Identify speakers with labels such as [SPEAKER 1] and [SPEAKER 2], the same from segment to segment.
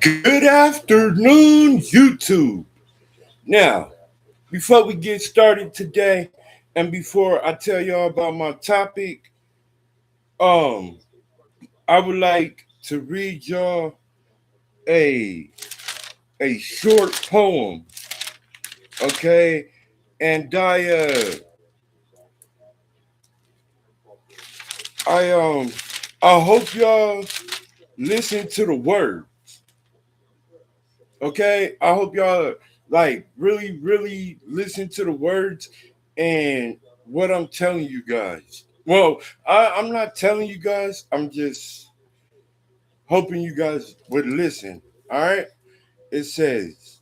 [SPEAKER 1] Good afternoon, YouTube. Now, before we get started today, and before I tell y'all about my topic, um, I would like to read y'all a a short poem, okay? And I I hope y'all listen to the word, okay? I hope y'all like really listen to the words and what I'm telling you guys. Well, I'm not telling you guys. I'm just hoping you guys would listen. All right. It says,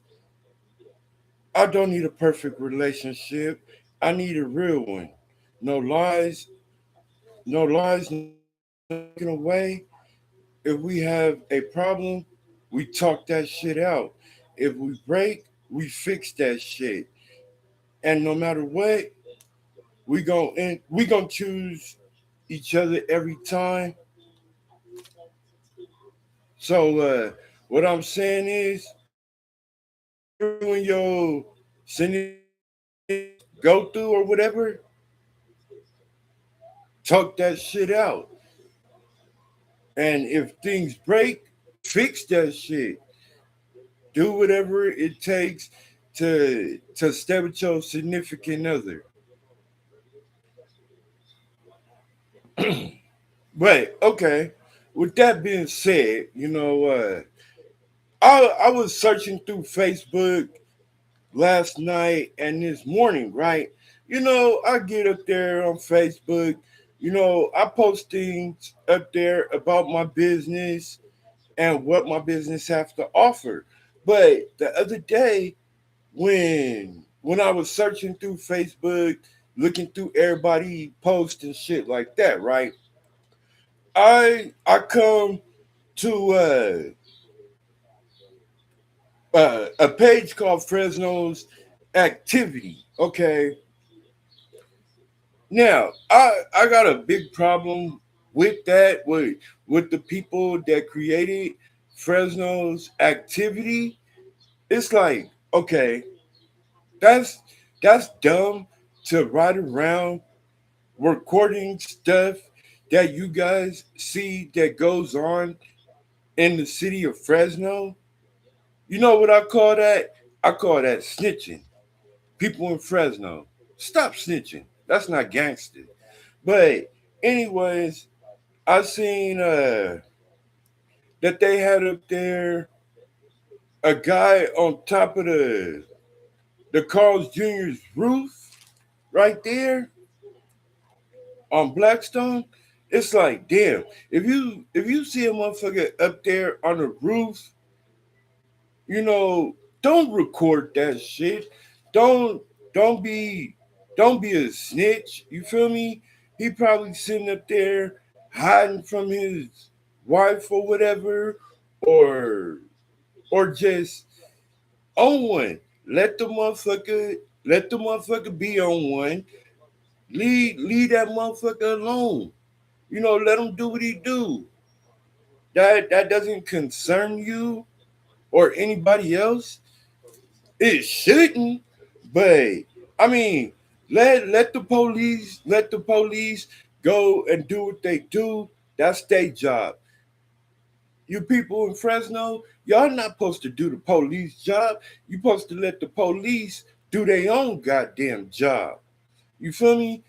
[SPEAKER 1] I don't need a perfect relationship. I need a real one. No lies, no lies, no taking away. If we have a problem, we talk that shit out. If we break, we fix that shit. And no matter what, we gonna choose each other every time. So what I'm saying is, whatever you and your significant go through or whatever, talk that shit out. And if things break, fix that shit. Do whatever it takes to stay with your significant other. But okay, with that being said, I was searching through Facebook last night and this morning, right? I get up there on Facebook. I post things up there about my business and what my business has to offer. But the other day, when I was searching through Facebook, looking through everybody posts and shit like that, right? I come to a page called Fresno's Activity. Okay, now I got a big problem with that with the people that created Fresno's Activity. It's like, okay, that's that's dumb to ride around recording stuff that you guys see that goes on in the city of Fresno. You know what I call that? I call that snitching. People in Fresno, stop snitching. That's not gangster. But anyways, I seen that they had up there a guy on top of the Carl's Jr.'s roof right there on Blackstone. It's like, damn, if you see a motherfucker up there on the roof, you know, don't record that shit. Don't don't be don't be a snitch. You feel me? He probably sitting up there hiding from his wife or whatever, or or just on one. Let the motherfucker be on one. Leave that motherfucker alone. Let him do what he do. That doesn't concern you or anybody else. It shouldn't, but I mean, let the police go and do what they do. That's their job. You people in Fresno, y'all not supposed to do the police job. You supposed to let the police do their own goddamn job. You feel me?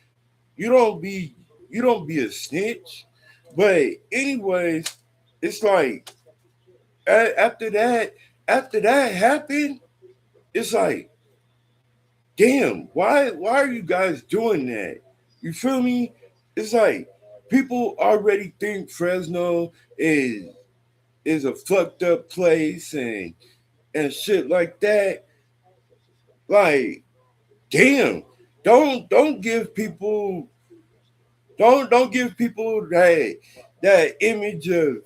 [SPEAKER 1] You don't be you don't be a snitch. But anyways, it's like after that happened, it's like, damn, why are you guys doing that? You feel me? It's like people already think Fresno is a fucked up place and shit like that. Like, damn, don't give people don't give people that image of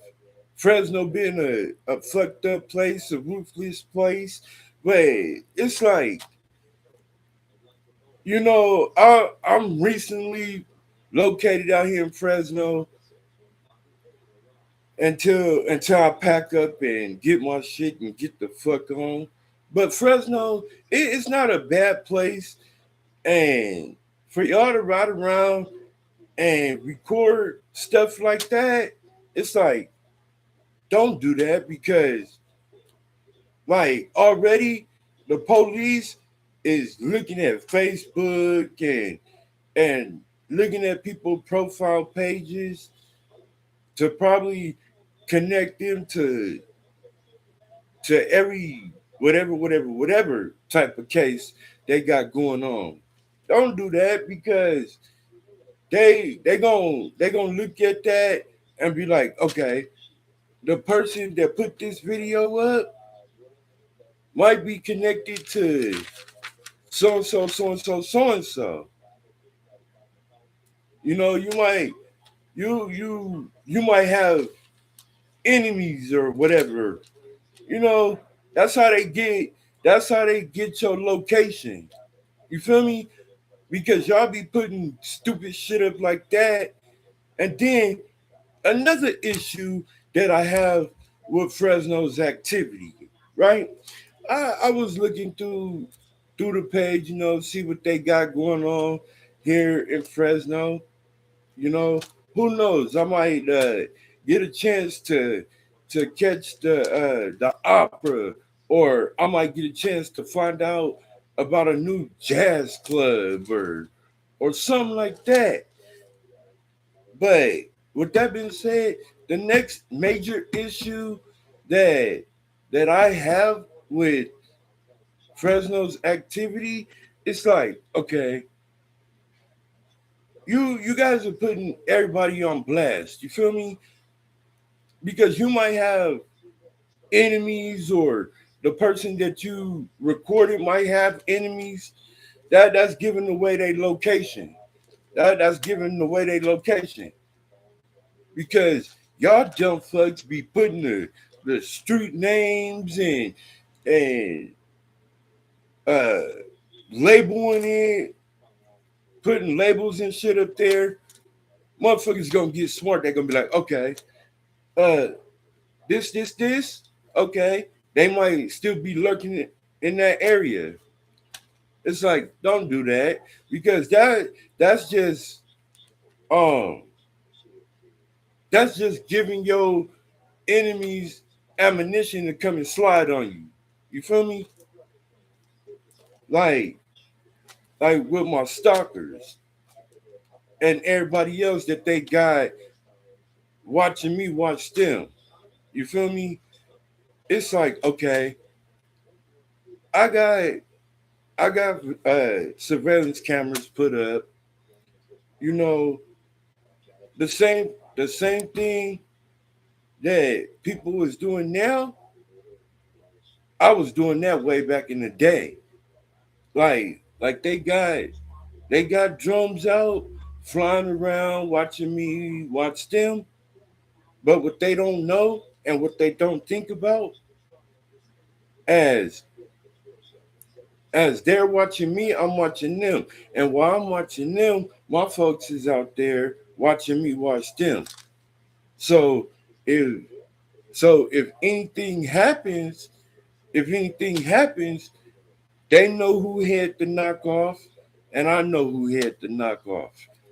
[SPEAKER 1] Fresno being a fucked up place, a ruthless place. But it's like, I'm recently located out here in Fresno, until I pack up and get my shit and get the fuck on. But Fresno, it's not a bad place, and for y'all to ride around and record stuff like that, it's like don't do that because like already the police is looking at Facebook and looking at people profile pages to probably connect them to every whatever type of case they got going on. Don't do that because they gonna look at that and be like, okay, the person that put this video up might be connected to so and so, so and so, so and so. You know, you might have enemies or whatever. You know, that's how they get that's how they get your location. You feel me? Because y'all be putting stupid shit up like that. And then another issue that I have with Fresno's activity, right? I was looking through the page, see what they got going on here in Fresno. You know, who knows? I might get a chance to catch the opera, or I might get a chance to find out about a new jazz club or something like that. But with that being said, the next major issue that that I have with Fresno's activity, it's like, okay, you guys are putting everybody on blast. You feel me? Because you might have enemies or the person that you recorded might have enemies. That's giving away their location. That's giving away their location. Because y'all dumb fucks be putting the street names and uh labeling it, putting labels and shit up there. Motherfuckers gonna get smart. They're gonna be like, okay, uh, this, okay. They might still be lurking in that area. It's like, don't do that because um that's just giving your enemies ammunition to come and slide on you. You feel me? Like with my stalkers and everybody else that they got watching me watch them. You feel me? It's like, okay, I got I got surveillance cameras put up. You know, the same thing that people was doing now, I was doing that way back in the day. Like they got drums out, flying around, watching me watch them. But what they don't know and what they don't think about, as as they're watching me, I'm watching them. And while I'm watching them, my folks is out there watching me watch them. So if if anything happens, they know who had the knockoff, and I know who had the knockoff.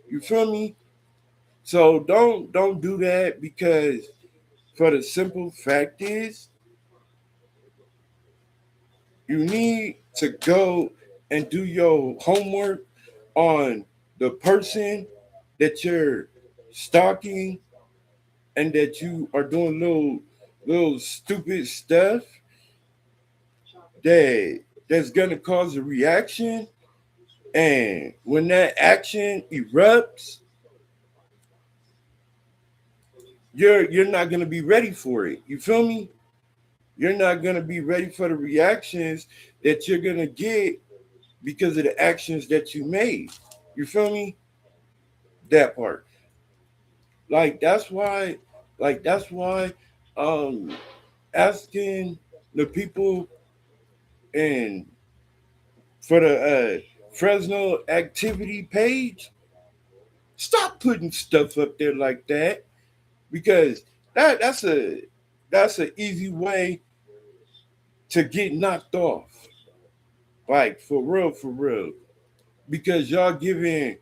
[SPEAKER 1] You feel me? So don't do that because for the simple fact is you need to go and do your homework on the person that you're stalking and that you are doing little stupid stuff that's gonna cause a reaction, and when that action erupts, you're not gonna be ready for it. You feel me? You're not gonna be ready for the reactions that you're gonna get because of the actions that you made. You feel me? That part. Like that's why um asking the people and for the Fresno activity page, stop putting stuff up there like that because That's a easy way to get knocked off. Like for real. Because y'all giving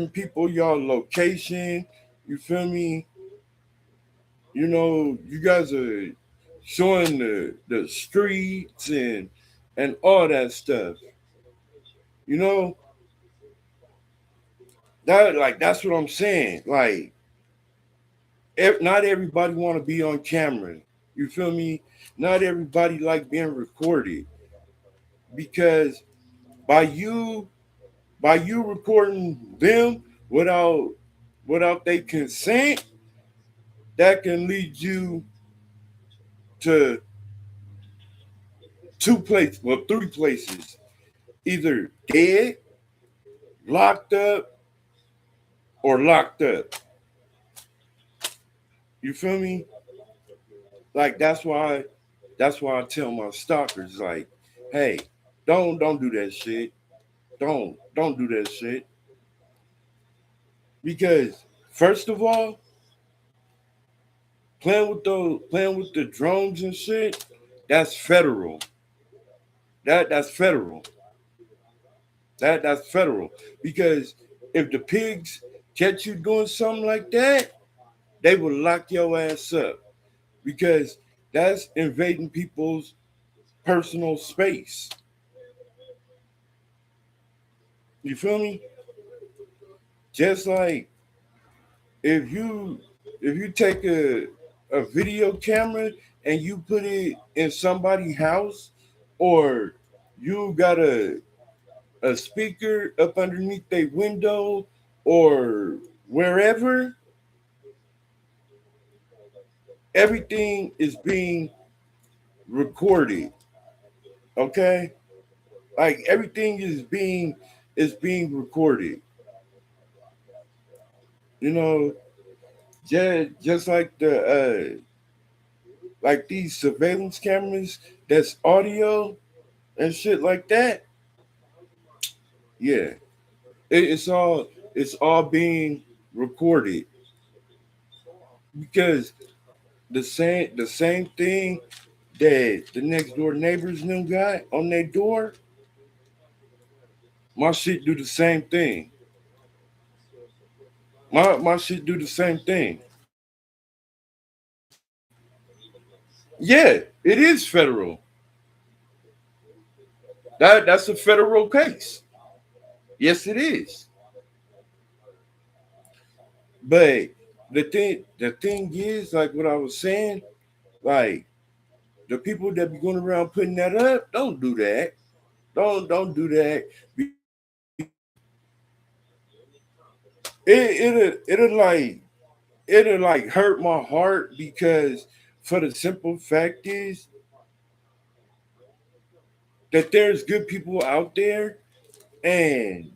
[SPEAKER 1] people y'all location. You feel me? You know, you guys are showing the streets and all that stuff. You know, that's what I'm saying. Like not everybody want to be on camera. You feel me? Not everybody like being recorded because by you by you recording them without their consent, that can lead you to two places, well, three places, either dead, locked up, or locked up. You feel me? Like that's why I tell my stalkers, like, hey, don't do that shit. Don't do that shit. Because first of all, playing with the drones and shit, that's federal. That's federal. That's federal. Because if the pigs catch you doing something like that, they will lock your ass up. Because that's invading people's personal space. You feel me? Just like if you if you take a video camera and you put it in somebody's house, or you got a speaker up underneath their window or wherever, everything is being recorded. Okay? Like everything is being recorded. You know, just like like these surveillance cameras that's audio and shit like that. Yeah, it's all being recorded because the same thing that the next door neighbors them got on their door, my shit do the same thing. My shit do the same thing. Yeah, it is federal. That's a federal case. Yes, it is. But the thing is, like what I was saying, like the people that be going around putting that up, don't do that. Don't do that. It'll like hurt my heart because for the simple fact is that there's good people out there, and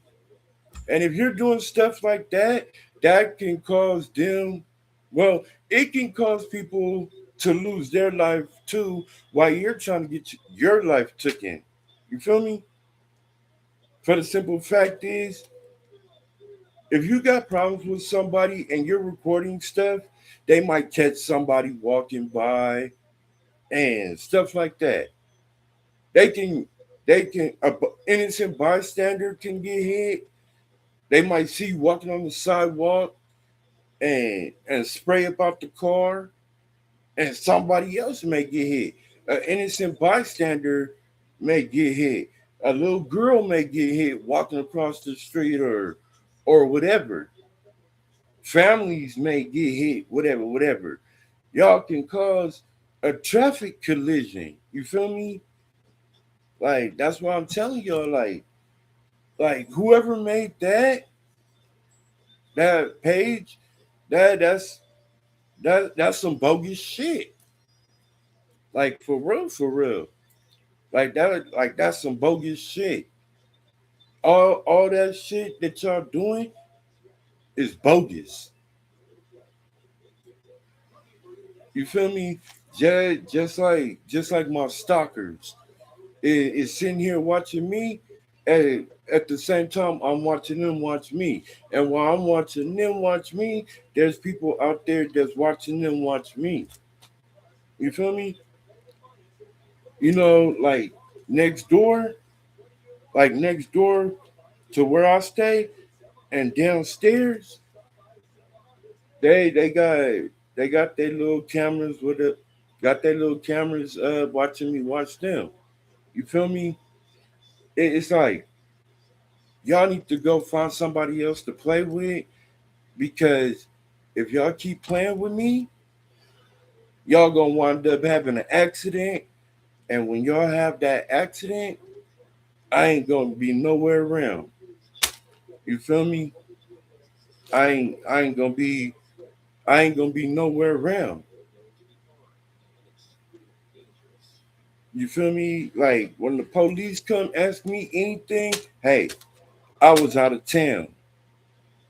[SPEAKER 1] if you're doing stuff like that, that can cause them, well, it can cause people to lose their life too while you're trying to get your life taken. You feel me? For the simple fact is, if you got problems with somebody and you're recording stuff, they might catch somebody walking by and stuff like that. They can, a innocent bystander can get hit. They might see you walking on the sidewalk and spray about the car, and somebody else may get hit. An innocent bystander may get hit. A little girl may get hit walking across the street or whatever. Families may get hit, whatever. Y'all can cause a traffic collision. You feel me? Like that's why I'm telling y'all, like whoever made that page, that's some bogus shit. Like for real, for real. Like that's some bogus shit. All that shit that y'all doing is bogus. You feel me? Just like my stalkers is sitting here watching me. at the same time, I'm watching them watch me. And while I'm watching them watch me, there's people out there that's watching them watch me. You feel me? Like next door, next door to where I stay and downstairs, they got their little cameras with it, got their little cameras watching me watch them. You feel me? It's like y'all need to go find somebody else to play with because if y'all keep playing with me, y'all gonna wind up having an accident. And when y'all have that accident, I ain't gonna be nowhere around. You feel me? I ain't gonna be I ain't gonna be nowhere around. You feel me? Like when the police come ask me anything, hey, I was out of town.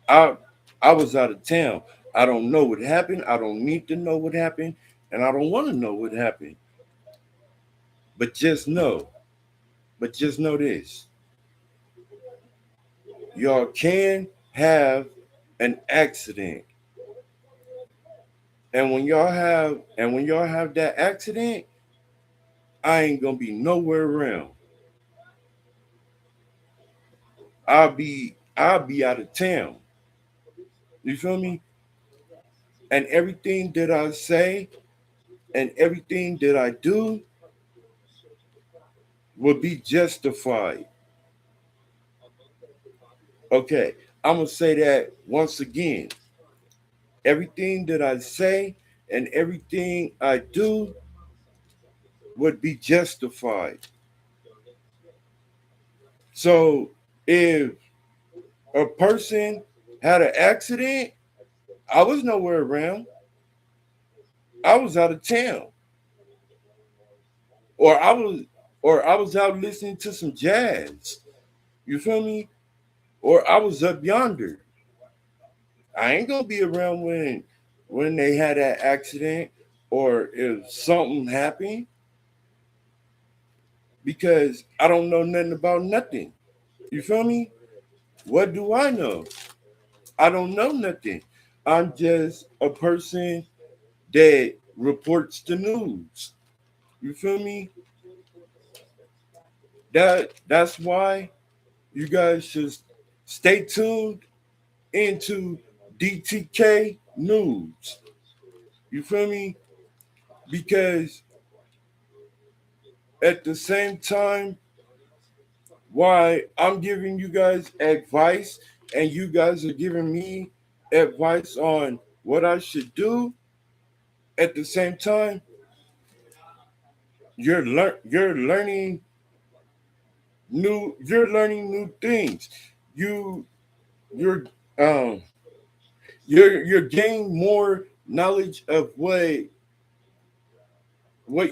[SPEAKER 1] I I was out of town. I don't know what happened. I don't need to know what happened, and I don't want to know what happened. But just know, but just know this: y'all can have an accident, and when y'all have that accident, I ain't gonna be nowhere around. I'll be out of town. You feel me? And everything that I say and everything that I do will be justified. Okay, I'm gonna say that once again. Everything that I say and everything I do would be justified. So if a person had an accident, I was nowhere around. I was out of town, or I was out listening to some jazz. You feel me? Or I was up yonder. I ain't gonna be around when they had that accident or if something happened because I don't know nothing about nothing. You feel me? What do I know? I don't know nothing. I'm just a person that reports the news. You feel me? That's why you guys should stay tuned into DTK News. You feel me? Because at the same time, why I'm giving you guys advice and you guys are giving me advice on what I should do, at the same time, you're learning you're learning new things. You you're um you're gaining more knowledge of what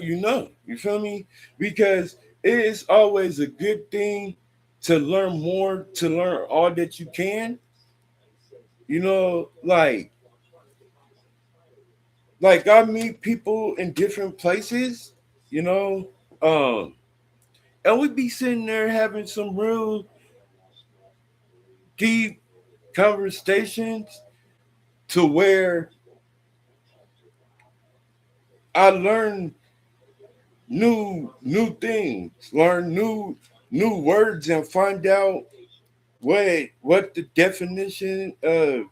[SPEAKER 1] you know. You feel me? Because it is always a good thing to learn more, to learn all that you can. Like I meet people in different places, you know, um, and we be sitting there having some real deep conversations to where I learn new things, learn new words, and find out what the definition of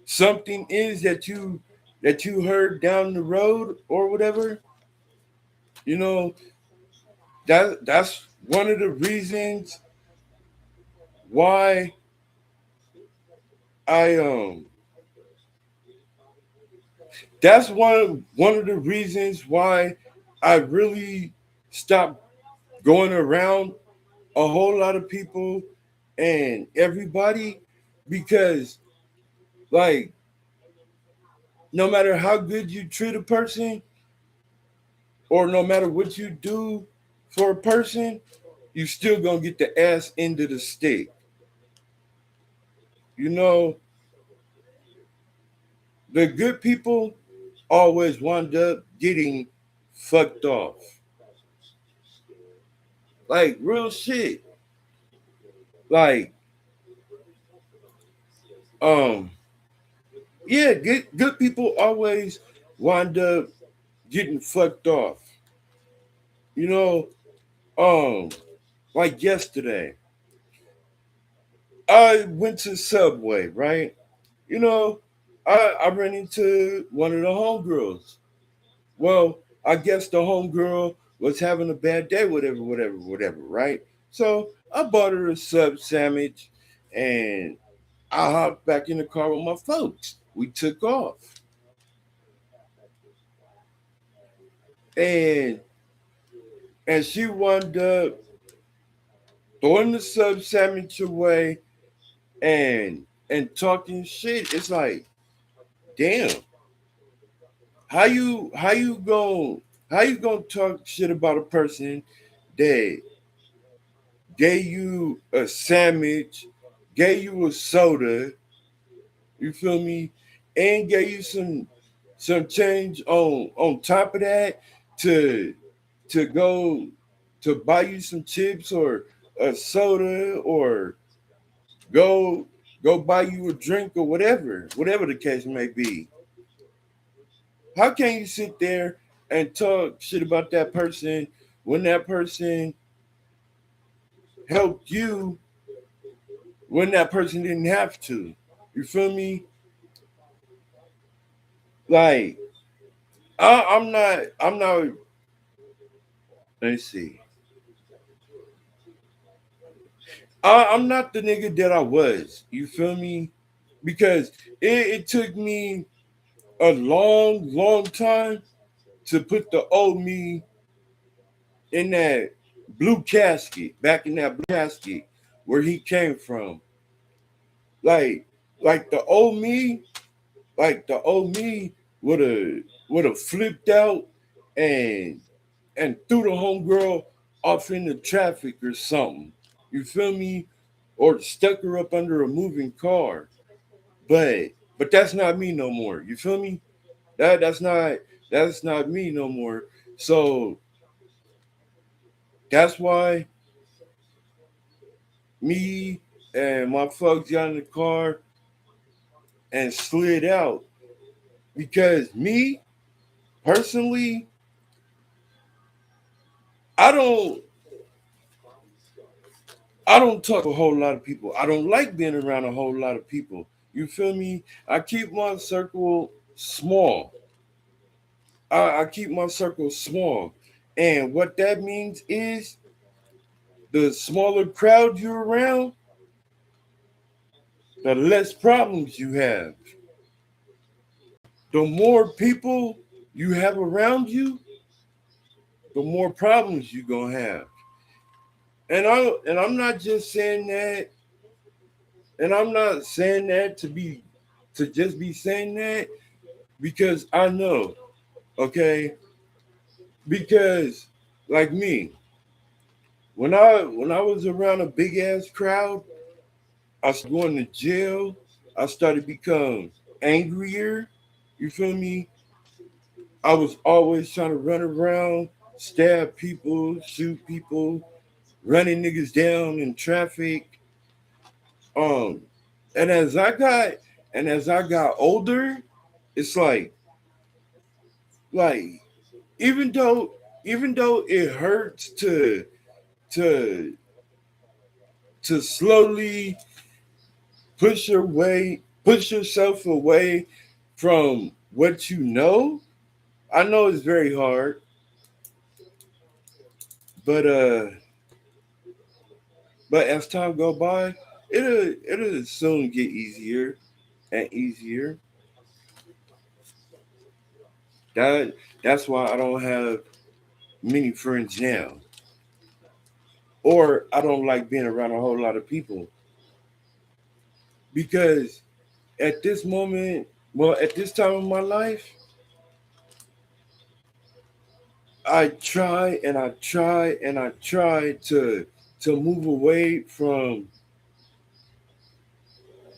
[SPEAKER 1] something is that you heard down the road or whatever. You know that's one of the reasons why I that's one of the reasons why I really stopped going around a whole lot of people and everybody because like no matter how good you treat a person or no matter what you do for a person, you still gonna get the ass end of the stick. You know, the good people always wind up getting fucked off. Like real shit. Like, um, yeah, good people always wind up getting fucked off. You know, um, like yesterday, I went to Subway, right? You know, I ran into one of the homegirls. Well, I guess the homegirl was having a bad day, whatever, right? So I bought her a sub sandwich and I hopped back in the car with my folks. We took off. And she wound up throwing the sub sandwich away and talking shit. It's like, damn, how you gonna talk shit about a person that gave you a sandwich, gave you a soda, you feel me, and gave you some change on top of that to go to buy you some chips or a soda or go buy you a drink or whatever the case may be. How can you sit there and talk shit about that person when that person helped you when that person didn't have to? You feel me? Like I'm not. Let me see. I'm not the nigga that I was. You feel me? Because it took me a long time to put the old me in that blue casket, back in that blue casket where he came from. Like, like the old me, the old me would have flipped out and threw the homegirl off into traffic or something. You feel me? Or stuck her up under a moving car. But that's not me no more. You feel me? That's not me no more. So that's why me and my folks got in the car and slid out. Because me personally, I don't I don't talk to a whole lot of people. I don't like being around a whole lot of people. You feel me? I keep my circle small. I keep my circle small. And what that means is the smaller crowd you're around, the less problems you have. The more people you have around you, the more problems you're gonna have. And I'm not just saying that, and I'm not saying that to just be saying that because I know, okay? Because like me, when I was around a big ass crowd, I started going to jail. I started to become angrier. You feel me? I was always trying to run around, stab people, shoot people, running niggas down in traffic. Um, and as I got older, it's like even though it hurts to slowly push yourself away from what you know. I know it's very hard, but as time go by, it'll soon get easier and easier. That that's why I don't have many friends now, or I don't like being around a whole lot of people because at this moment, well, at this time of my life, I try and I try and I try to move away from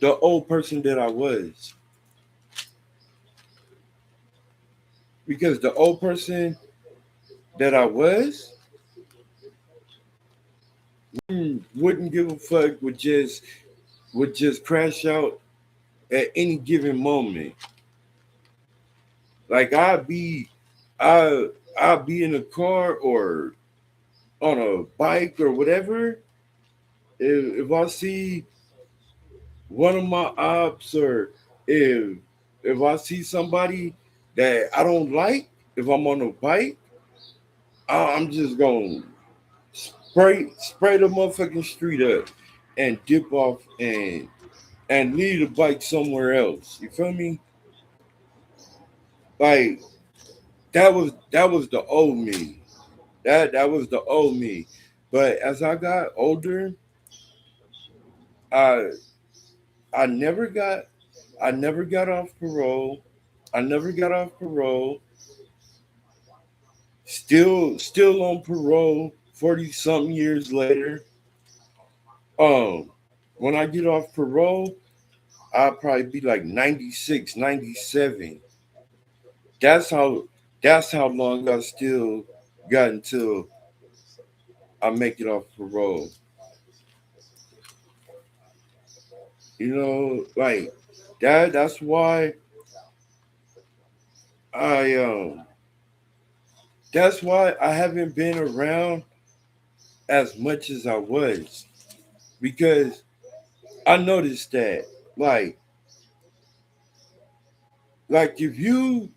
[SPEAKER 1] the old person that I was because the old person that I was, wouldn't give a fuck, would just crash out at any given moment. Like I I'll be in a car or on a bike or whatever. If I see one of my ops, or if if I see somebody that I don't like, if I'm on a bike, I'm just gonna spray the motherfucking street up and dip off and leave the bike somewhere else. You feel me? Like that was the old me. That was the old me. But as I got older, I I never got I never got off parole. I never got off parole. Still on parole 40 something years later. Um when I get off parole, I'll probably be like 96, 97. That's how long I still got until I make it off parole. Like that's why I that's why I haven't been around as much as I was, because I noticed that, like like if you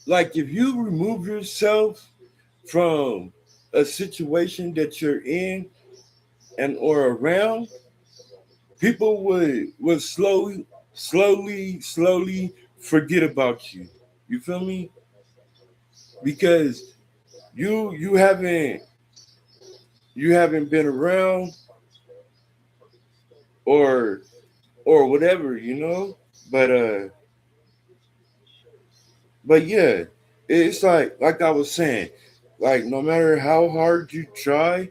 [SPEAKER 1] if you remove yourself from a situation that you're in and or around, people would slowly forget about you. You feel me? Because you haven't been around, or whatever, But yeah, it's like I was saying, like no matter how hard you try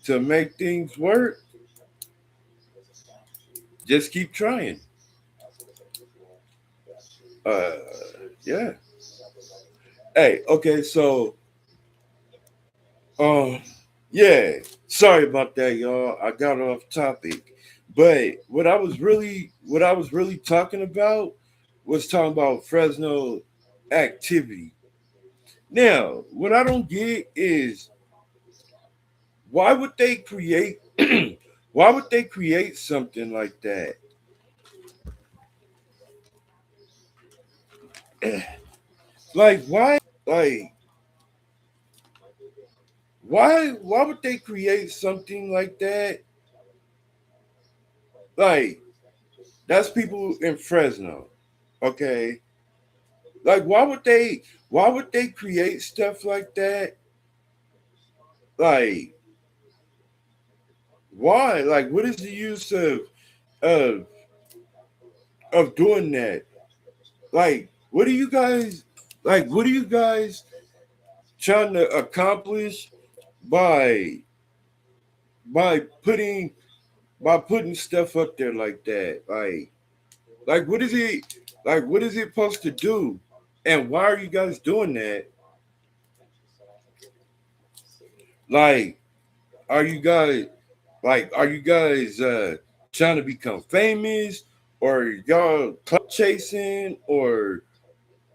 [SPEAKER 1] to make things work, just keep trying. Uh yeah. Hey, okay, so um yeah, sorry about that, y'all. I got off topic. But what I was really talking about was talking about Fresno activity. Now, what I don't get is why would they create why would they create something like that? Like like why would they create something like that? Like that's people in Fresno. Okay. Like why would they create stuff like that? Like why? Like what is the use of doing that? Like what are you guys trying to accomplish by by putting putting stuff up there like that? Like what is it supposed to do? And why are you guys doing that? Like are you guys are you guys trying to become famous, or y'all clout chasing, or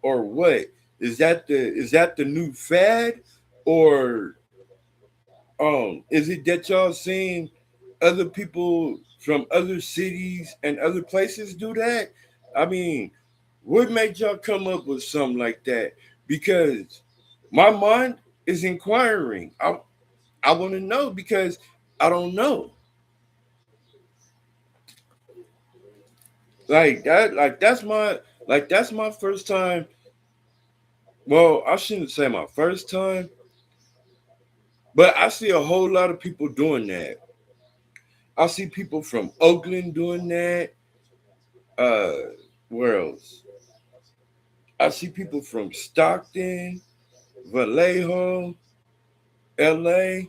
[SPEAKER 1] what? Is that the new fad, or is it that y'all seeing other people from other cities and other places do that? I mean, what made y'all come up with something like that? Because my mind is inquiring. I want to know, because I don't know. Like that. That's my first time. Well, I shouldn't say my first time, but I see a whole lot of people doing that. I see people from Oakland doing that. Uh, where else? I see people from Stockton, Vallejo, LA,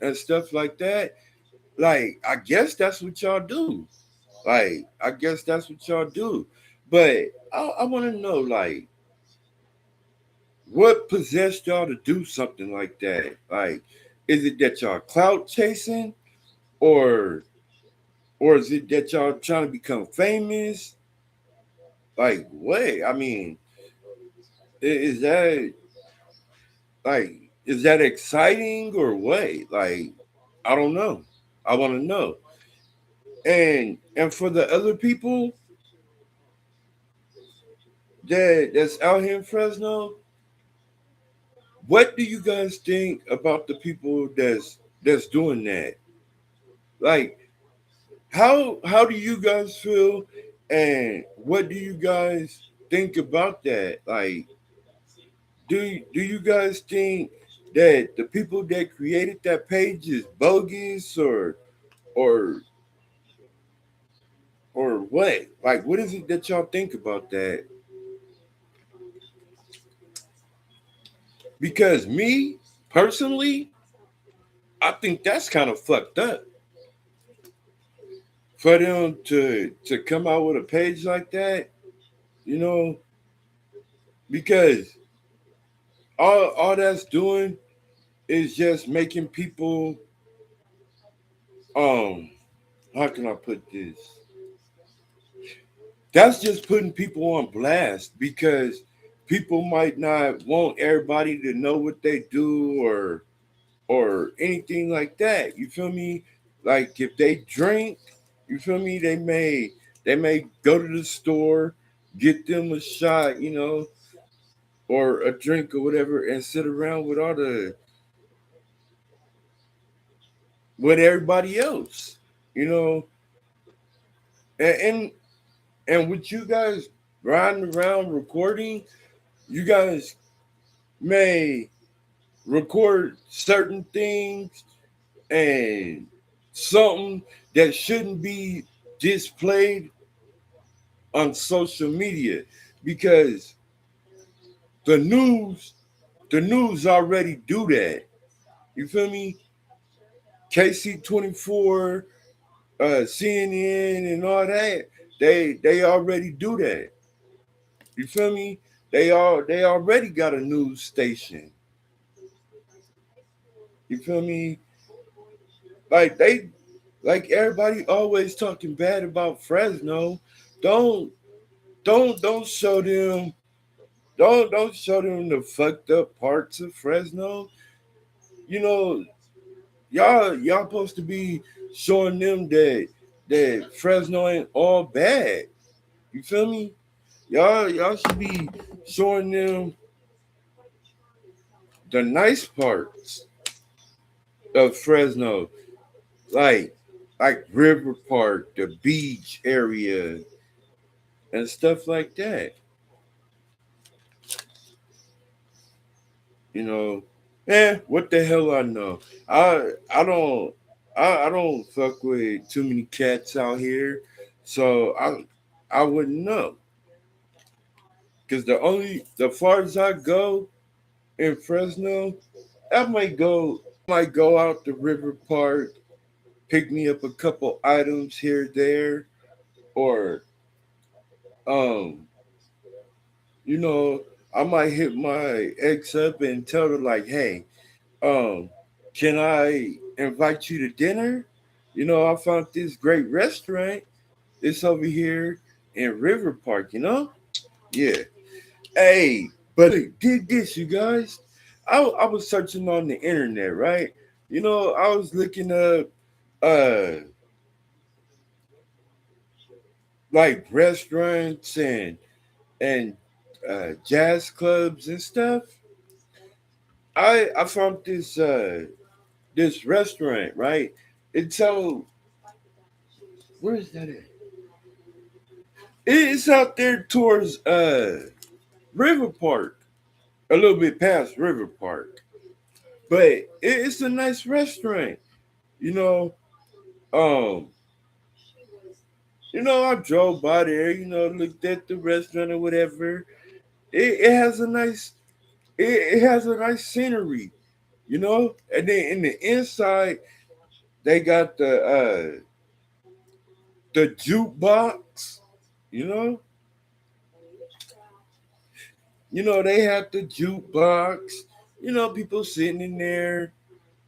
[SPEAKER 1] and stuff like that. Like, I guess that's what y'all do. Like, I guess that's what y'all do. But I want to know, like, what possessed y'all to do something like that? Like, Is it that y'all clout chasing, or or is it that y'all trying to become famous? Like what? I mean, is that like is that exciting or what? Like I don't know. I want to know. And for the other people that's out here in Fresno, what do you guys think about the people that's doing that? Like how do you guys feel, and what do you guys think about that? Like do you guys think that the people that created that page is bogus, or or what? Like what is it that y'all think about that? Because me personally, I think that's kind of fucked up for them to come out with a page like that, you know, because all that's doing is just making people um how can I put this? That's just putting people on blast because people might not want everybody to know what they do, or anything like that. You feel me? Like if they drink, you feel me? They may go to the store, get them a shot, or a drink or whatever, and sit around with all the with everybody else, you know. And and with you guys riding around recording, you guys may record certain things and something that shouldn't be displayed on social media, because the news the news already do that. You feel me? KC24, CNN and all that, they already do that. You feel me? They already got a news station. You feel me? Like like everybody always talking bad about Fresno. Don't don't show them, don't show them the fucked up parts of Fresno. You know, y'all supposed to be showing them that Fresno ain't all bad. You feel me? Y'all should be showing them the nice parts of Fresno, like River Park, the beach area, and stuff like that. You know, what the hell I know? I don't I don't fuck with too many cats out here, so I wouldn't know. Cause the far as I go in Fresno, I might go out to River Park, pick me up a couple items here there, or um, you know, I might hit my ex up and tell her like, hey, um, can I invite you to dinner? I found this great restaurant. It's over here in River Park, you know? Yeah. Hey, but did this, you guys? I was searching on the internet, right? I was looking up uh like restaurants and jazz clubs and stuff. I found this restaurant, right? It's so where is that at? It's out there towards River Park, a little bit past River Park. But it's a nice restaurant, you know. Um, I drove by there, looked at the restaurant or whatever. It has a nice it has a nice scenery, and then in the inside they got the jukebox, you know. They had the jukebox, people sitting in there,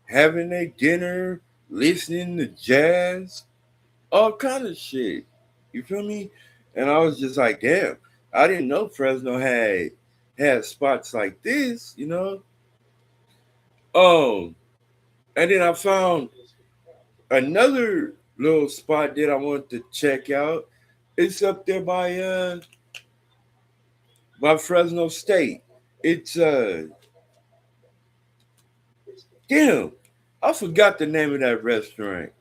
[SPEAKER 1] having a dinner, listening to jazz, all kind of shit. You feel me? And I was just like, damn, I didn't know Fresno had spots like this, you know. Um, and then I found another little spot that I wanted to check out. It's up there by Fresno State. It's damn, I forgot the name of that restaurant.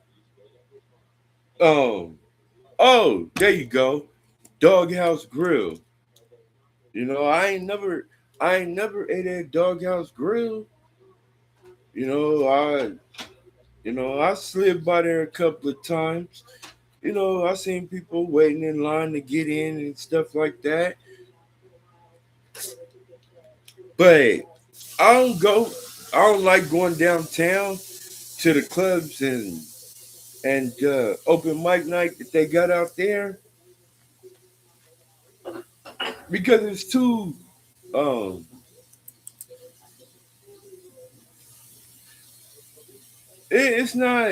[SPEAKER 1] Um, oh, there you go, Doghouse Grill. You know, I ain't never ate at Doghouse Grill. You know, I slid by there a couple of times. You know, I seen people waiting in line to get in and stuff like that. But I don't go. I don't like going downtown to the clubs and open mic night that they got out there because it's too. Um, it's not.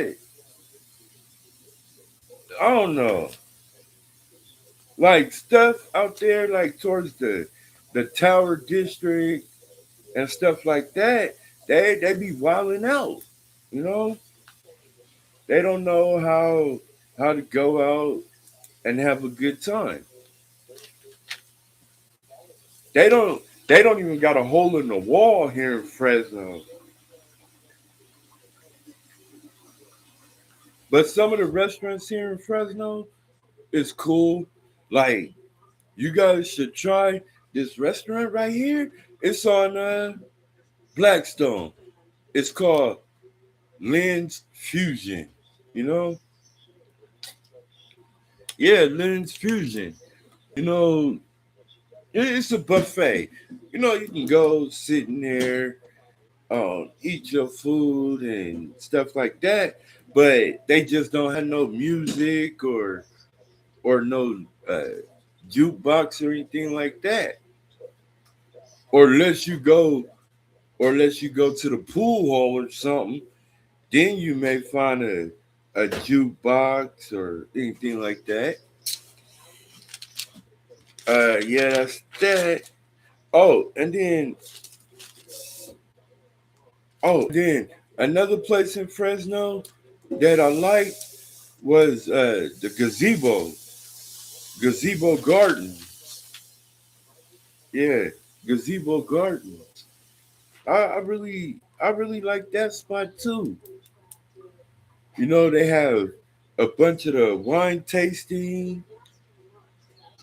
[SPEAKER 1] I don't know. Like stuff out there, like towards the Tower District and stuff like that. They be wilding out. You know, they don't know how to go out and have a good time. They don't even got a hole in the wall here in Fresno. But some of the restaurants here in Fresno is cool. Like you guys should try this restaurant right here. It's on Blackstone. It's called Lens Fusion. You know, yeah, Lens Fusion. You know, it's a buffet. You know, you can go sit in there, eat your food and stuff like that. But they just don't have no music or no jukebox or anything like that. Or unless you go to the pool hall or something, then you may find a jukebox or anything like that. Yeah, that's that. Oh, and then then another place in Fresno that I liked was the gazebo garden. Yeah, gazebo garden. I really like that spot too. You know, they have a bunch of the wine tasting.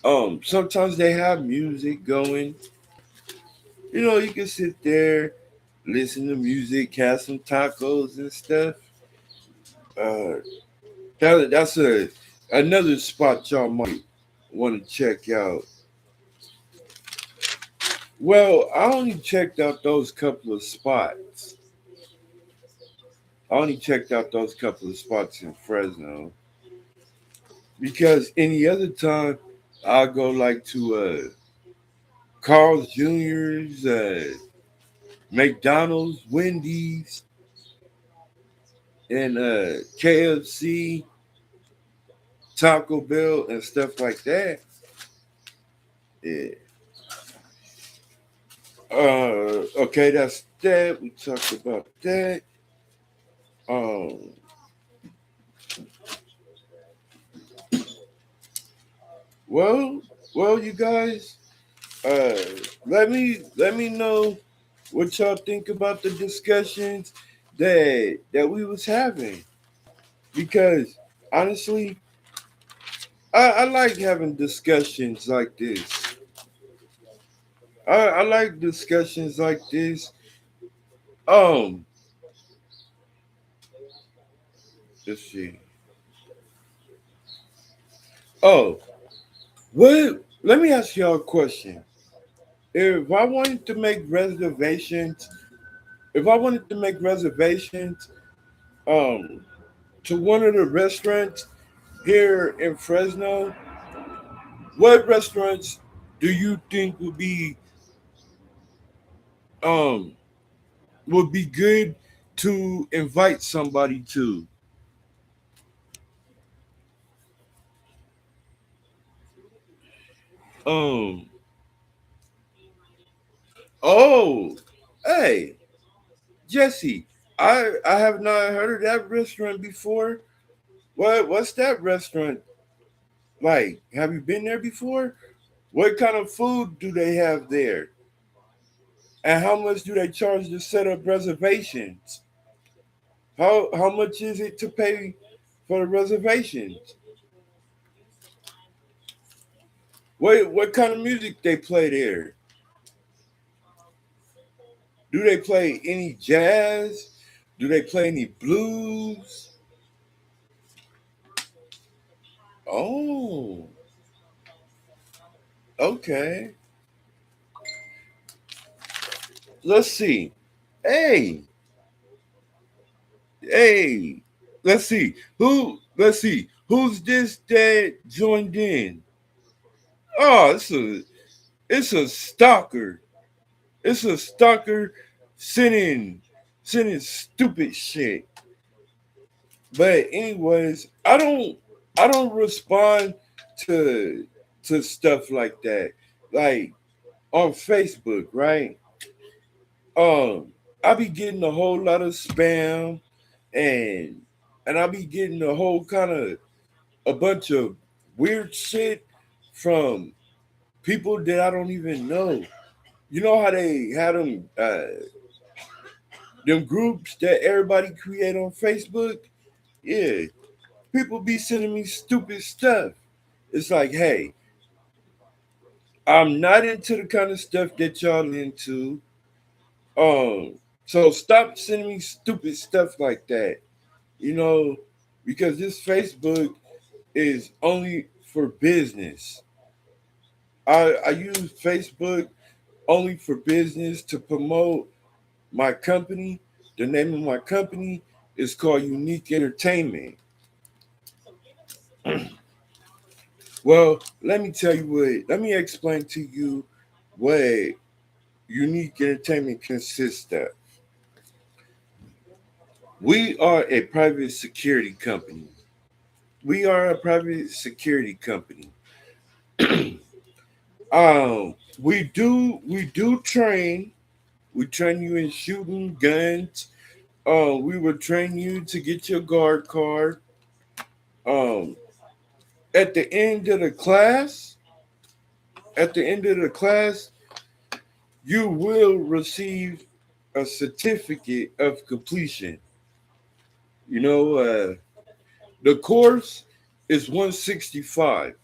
[SPEAKER 1] Sometimes they have music going. You know, you can sit there, listen to music, have some tacos and stuff. Uh, that's another spot y'all might want to check out. Well, I only checked out those couple of spots. I only checked out those couple of spots in Fresno because any other time I go like to Carl's Jr.'s, McDonald's, Wendy's, and KFC, Taco Bell, and stuff like that. Yeah. Okay, that's that. We talked about that. Um, well, you guys, uh, let me know what y'all think about the discussions that we was having because honestly, I like having discussions like this. I like discussions like this. Um, let's see. Oh, what? Let me ask y'all a question. If I wanted to make reservations, if I wanted to make reservations, um, to one of the restaurants here in Fresno, what restaurants do you think um would be good to invite somebody to. Um. Oh, hey, Jesse. I have not heard of that restaurant before. What's that restaurant like? Have you been there before? What kind of food do they have there? And how much do they charge to set up reservations? How much is it to pay for the reservations? What kind of music they play there? Do they play any jazz? Do they play any blues? Oh, okay. Let's see. Hey, hey. Let's see. Let's see. Who's this that joined in? Oh, it's a stalker. It's a stalker sending sending stupid shit. But anyways, I don't respond to to stuff like that. Like on Facebook, right? I be getting a whole lot of spam and I be getting a whole kind of a bunch of weird shit from people that I don't even know. You know how they had them groups that everybody create on Facebook? Yeah, people be sending me stupid stuff. It's like, hey, I'm not into the kind of stuff that y'all into. So stop sending me stupid stuff like that. You know, because this Facebook is only for business. I use Facebook only for business to promote my company. The name of my company is called Unique Entertainment. Well, let me explain to you what Unique Entertainment consists of. We are a private security company. We are a private security company. We do train. We train you in shooting guns. We will train you to get your guard card. Um, at the end of the class, at the end of the class, you will receive a certificate of completion. You know, the course is 165.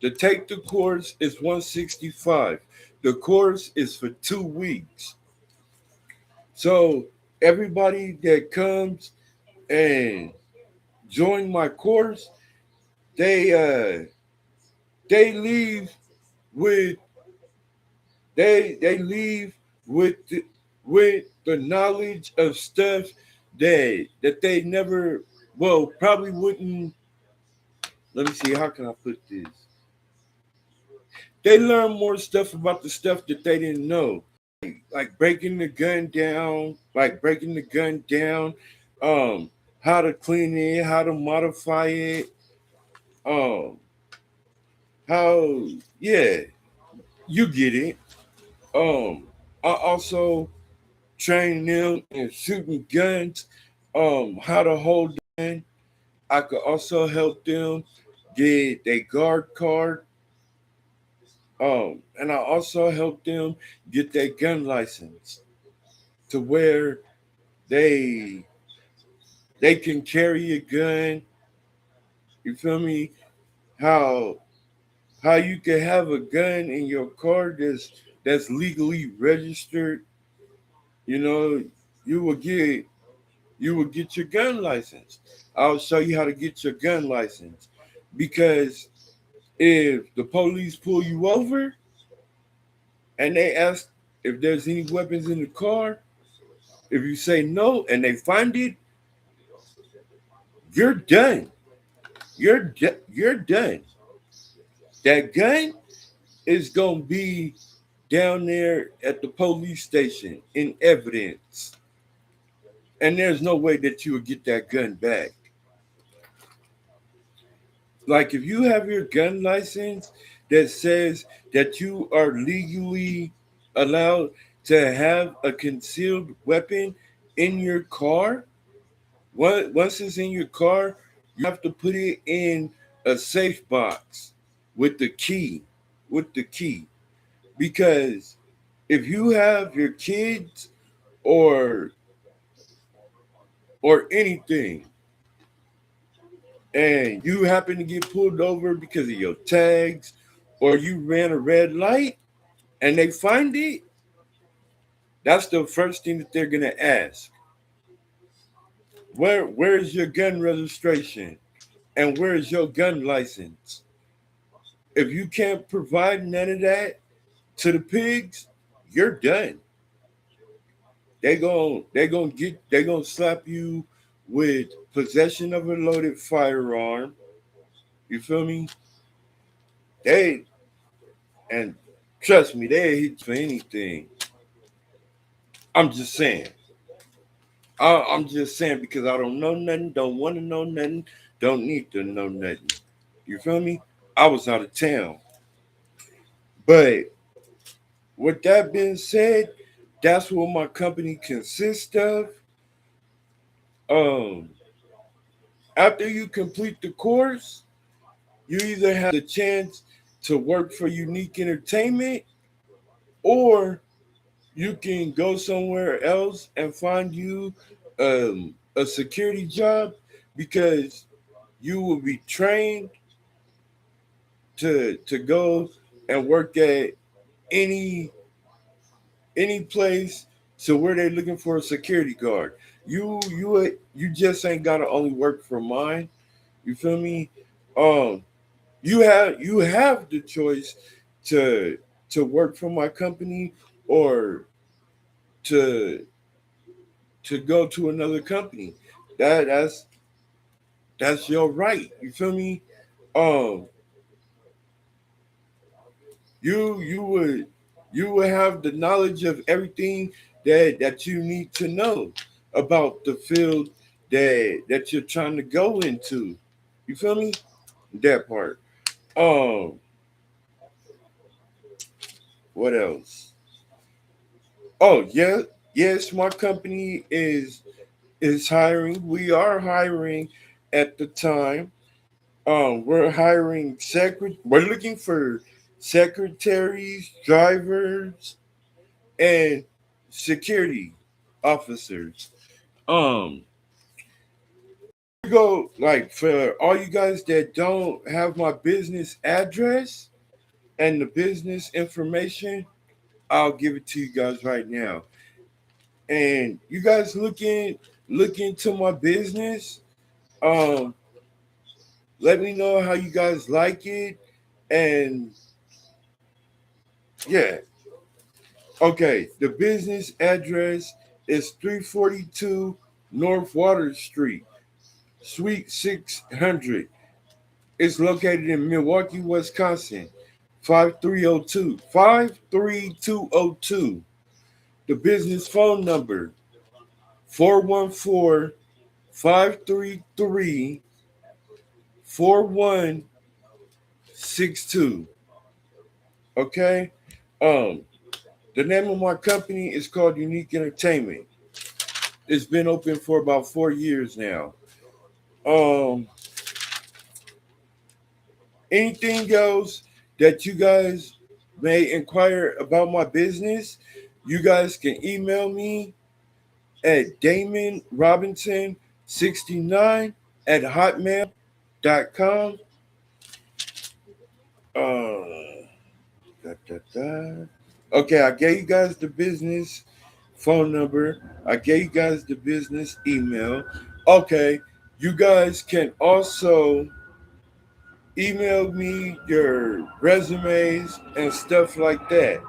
[SPEAKER 1] To take the course is 165. The course is for 2 weeks. So everybody that comes and join my course, they they leave with they leave with the knowledge of stuff that they never, well, probably wouldn't. Let me see, how can I put this? They learn more stuff about the stuff that they didn't know, like breaking the gun down, um, how to clean it, how to modify it, um, how, yeah, you get it. I also train them in shooting guns, how to hold gun. I could also help them get a guard card. And I also help them get their gun license to where they they can carry a gun. You feel me? How how you can have a gun in your car that's legally registered. You know, you will get you will get your gun license. I'll show you how to get your gun license. Because if the police pull you over and they ask if there's any weapons in the car, if you say no and they find it, you're done. You're done. That gun is gonna be down there at the police station in evidence. and there's no way that you would get that gun back. Like if you have your gun license that says that you are legally allowed to have a concealed weapon in your car, once it's in your car, you have to put it in a safe box with the key, with the key. Because if you have your kids or or anything and you happen to get pulled over because of your tags or you ran a red light and they find it, that's the first thing that they're gonna ask. Where's your gun registration? And where's your gun license? If you can't provide none of that to the pigs, you're done. They gonna slap you with possession of a loaded firearm. You feel me? They and trust me, they hit you for anything. I'm just saying. I'm just saying because I don't know nothing, don't want to know nothing, don't need to know nothing. You feel me? I was out of town. But with that being said, that's what my company consists of. Um, After you complete the course, you either have the chance to work for Unique Entertainment or you can go somewhere else and find you a security job because you will be trained to go and work at any any place to where they're looking for a security guard. You just ain't gotta only work for mine. You feel me? Um, you have the choice to to work for my company or to to go to another company. That's your right. You feel me? Um, you would have the knowledge of everything that you need to know about the field that you're trying to go into. You feel me? That part. Um, what else? Oh yeah, yes, my company is hiring. We are hiring at the time. We're hiring we're looking for secretaries, drivers, and security officers. Um, we go like for all you guys that don't have my business address and the business information, I'll give it to you guys right now. And you guys look into my business. Um, Let me know how you guys like it. And yeah, okay. The business address is 342 North Water Street, Suite 600. It's located in Milwaukee, Wisconsin. 53202. The business phone number 414-533-4162. Okay? Um the name of my company is called Unique Entertainment. It's been open for about 4 years now. Um Anything else that you guys may inquire about my business, you guys can email me at Damon Robinson 69 at hotmail.com. Uh, da, da, da. Okay, I gave you guys the business phone number. I gave you guys the business email. Okay, you guys can also email me your resumes and stuff like that.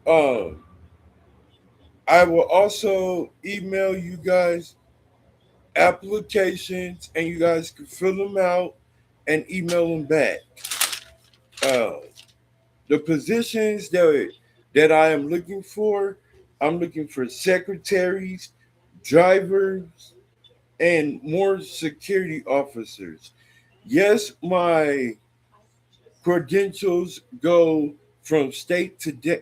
[SPEAKER 1] Um, I will also email you guys applications, and you guys can fill them out and email them back. Uh, the positions that I am looking for, I'm looking for secretaries, drivers, and more security officers. Yes, my credentials go from state to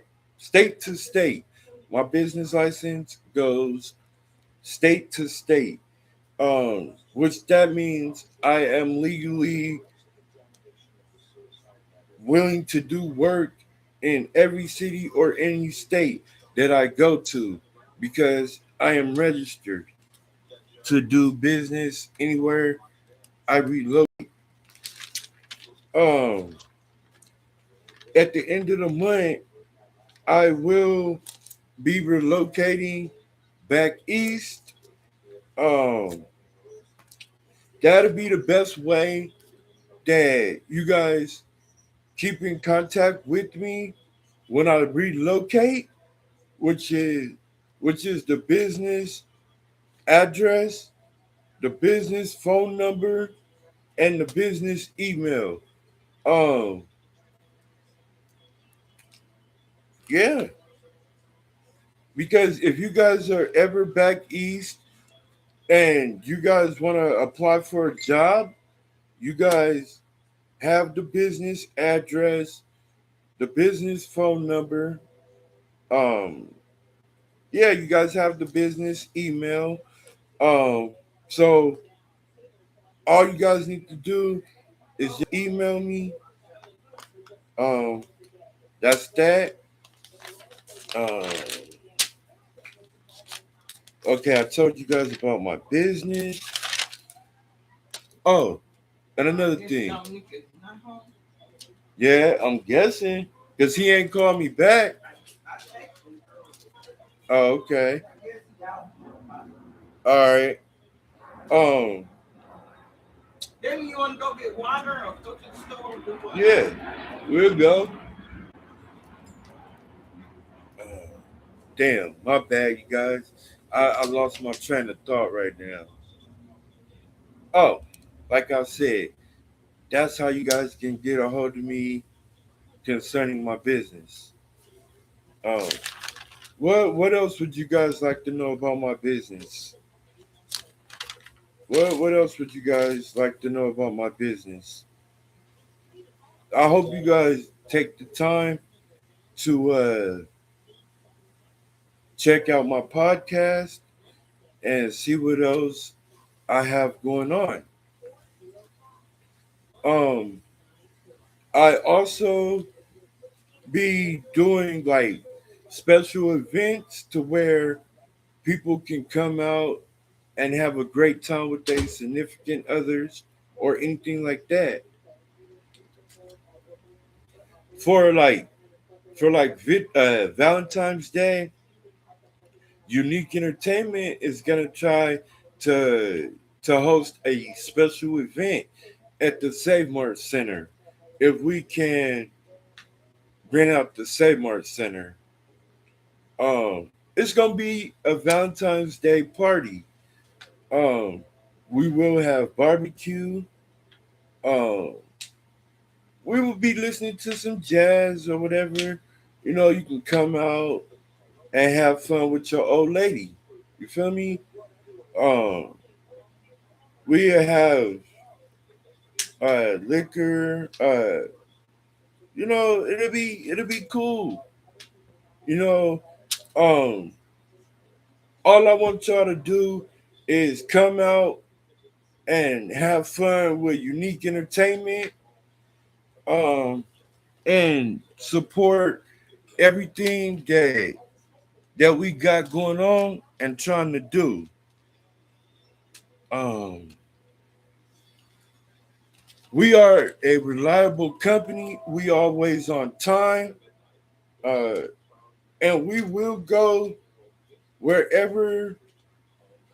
[SPEAKER 1] state. My business license goes state to state, which that means I am legally willing to do work in every city or any state that I go to because I am registered to do business anywhere I relocate. Um, at the end of the month, I will be relocating back east. Um, that'll be the best way that you guys keep in contact with me when I relocate, which is the business address, the business phone number, and the business email. Um, yeah, because if you guys are ever back east and you guys want to apply for a job, you guys have the business address, the business phone number. Um, yeah, you guys have the business email. Um, so all you guys need to do is just email me. Um, that's that. Um, okay, I told you guys about my business. Oh, and another thing. Yeah, I'm guessing because he ain't called me back. Oh, okay. All right. Um.
[SPEAKER 2] Then you want to go get water or go to the store and do what?
[SPEAKER 1] Yeah, we'll go. Uh, damn, my bad, you guys. I lost my train of thought right now. Oh, like I said, that's how you guys can get a hold of me concerning my business. Um, what else would you guys like to know about my business? What else would you guys like to know about my business? I hope you guys take the time to check out my podcast and see what else I have going on. Um, I also be doing like special events to where people can come out and have a great time with their significant others or anything like that. For like Valentine's Day, Unique Entertainment is gonna try to host a special event at the Save Mart Center. If we can rent out the Save Mart Center, it's gonna be a Valentine's Day party. Um, we will have barbecue. Um, we will be listening to some jazz or whatever. You know, you can come out and have fun with your old lady. You feel me? Um, we have liquor. You know, it'll be cool. You know, um, all I want y'all to do is come out and have fun with Unique Entertainment. Um, and support everything that we got going on and trying to do. Um, we are a reliable company. We always on time, uh, and we will go wherever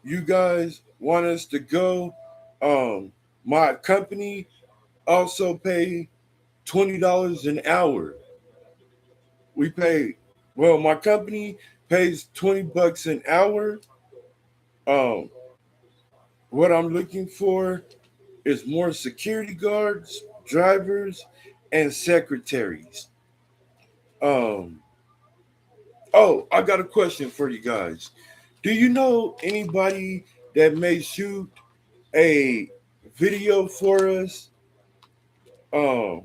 [SPEAKER 1] you guys want us to go. My company also pay $20 an hour. We pay well. My company pays $20 an hour. Um, what I'm looking for is more security guards, drivers, and secretaries. Um, oh, I got a question for you guys. Do you know anybody that may shoot a video for us? Um,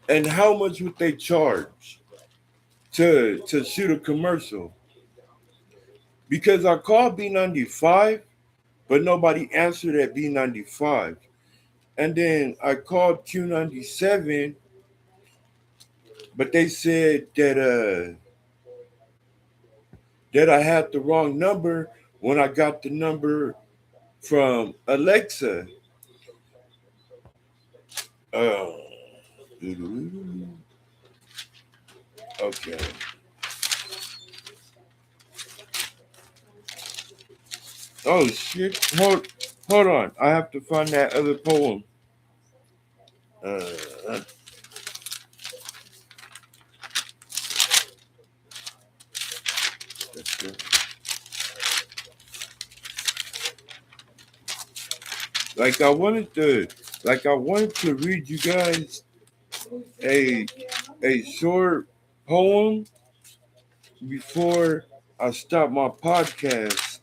[SPEAKER 1] and how much would they charge to shoot a commercial? Because I called B95, but nobody answered at B95. And then I called Q97, but they said that I had the wrong number when I got the number from Alexa. Uh, okay. Oh shit! Hold on. I have to find that other poem. Uh, like I wanted to, read you guys a short poem before I stop my podcast,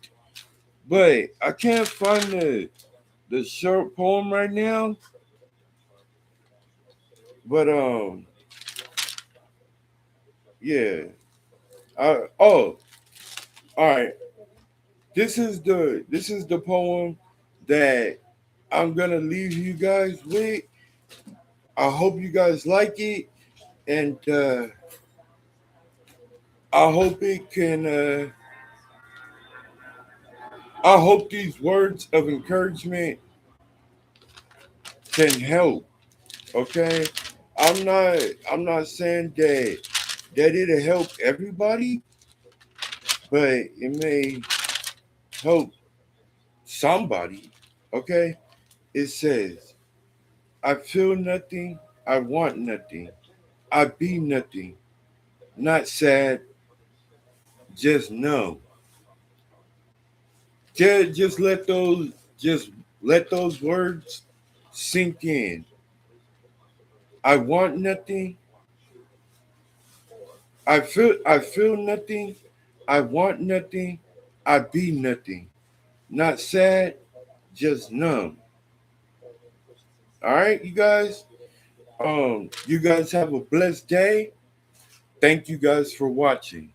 [SPEAKER 1] but I can't find the short poem right now. But yeah. Oh, all right. This is the poem that I'm gonna leave you guys with. I hope you guys like it, and I hope it can. I hope these words of encouragement can help. Okay, I'm not saying that it'll help everybody, but it may help somebody. Okay, it says, "I feel nothing. I want nothing. I be nothing. Not sad, just numb." Just just let those words sink in. I want nothing. I feel nothing. I want nothing. I be nothing. Not sad, just numb. All right, you guys. You guys have a blessed day. Thank you guys for watching.